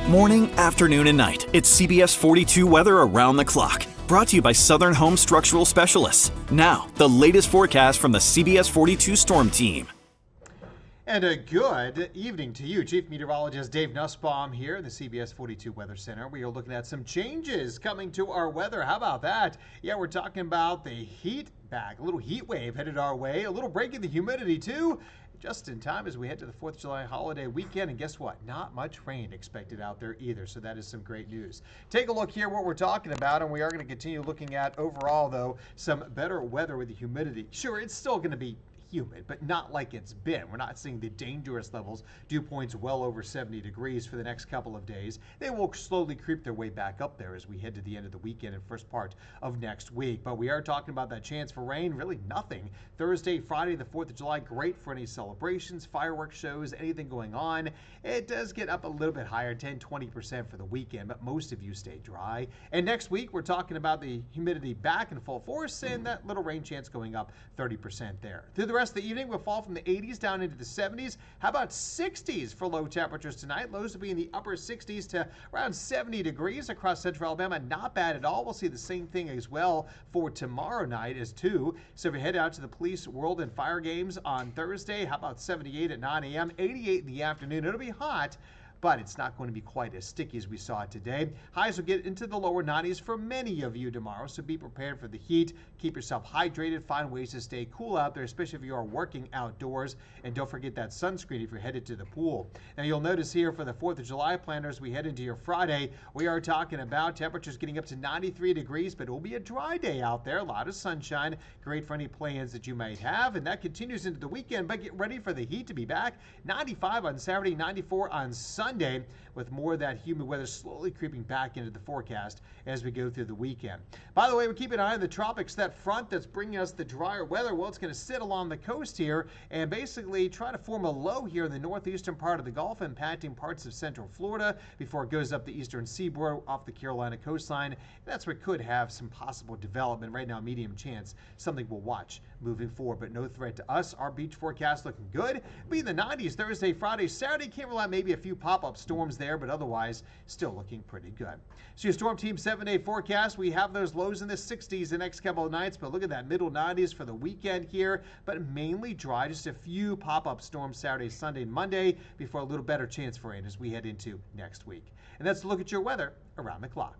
Morning, afternoon, and night. It's CBS 42 weather around the clock. Brought to you by Southern Home Structural Specialists. Now, the latest forecast from the CBS 42 Storm Team. And a good evening to you. Chief Meteorologist Dave Nussbaum here in the CBS 42 Weather Center. We are looking at some changes coming to our weather. How about that? Yeah, we're talking about the heat back. A little heat wave headed our way. A little break in the humidity, too. Just in time as we head to the 4th of July holiday weekend. And guess what? Not much rain expected out there either. So that is some great news. Take a look here what we're talking about. And we are going to continue looking at overall, though, some better weather with the humidity. Sure, it's still going to be humid, but not like it's been. We're not seeing the dangerous levels, dew points well over 70 degrees for the next couple of days. They will slowly creep their way back up there as we head to the end of the weekend and first part of next week. But we are talking about that chance for rain, really nothing. Thursday, Friday, the 4th of July, great for any celebrations, fireworks shows, anything going on. It does get up a little bit higher, 10-20% for the weekend, but most of you stay dry. And next week, we're talking about the humidity back in full force and that little rain chance going up 30% there. Through the rest of the evening, we'll fall from the 80s down into the 70s. How about 60s for low temperatures tonight? Lows will be in the upper 60s to around 70 degrees across central Alabama. Not bad at all. We'll see the same thing as well for tomorrow night as too. So if we head out to the Police World and Fire Games on Thursday, how about 78 at 9 a.m., 88 in the afternoon. It'll be hot, but it's not going to be quite as sticky as we saw today. Highs will get into the lower 90s for many of you tomorrow, so be prepared for the heat. Keep yourself hydrated. Find ways to stay cool out there, especially if you are working outdoors. And don't forget that sunscreen if you're headed to the pool. Now, you'll notice here for the 4th of July planner as we head into your Friday, we are talking about temperatures getting up to 93 degrees, but it will be a dry day out there. A lot of sunshine. Great for any plans that you might have. And that continues into the weekend, but get ready for the heat to be back. 95 on Saturday, 94 on Sunday, with more of that humid weather slowly creeping back into the forecast as we go through the weekend. By the way, we keep an eye on the tropics. That front that's bringing us the drier weather, well, it's going to sit along the coast here and basically try to form a low here in the northeastern part of the Gulf, impacting parts of central Florida before it goes up the eastern seaboard off the Carolina coastline. That's where it could have some possible development. Right now, medium chance. Something we'll watch moving forward, but no threat to us. Our beach forecast looking good. Be in the 90s Thursday, Friday, Saturday. Can't rule out maybe a few pop-up storms there, but otherwise still looking pretty good. So your Storm Team 7-day forecast, we have those lows in the 60s the next couple of nights, but look at that middle 90s for the weekend here, but mainly dry. Just a few pop-up storms Saturday, Sunday, and Monday before a little better chance for rain as we head into next week. And that's a look at your weather around the clock.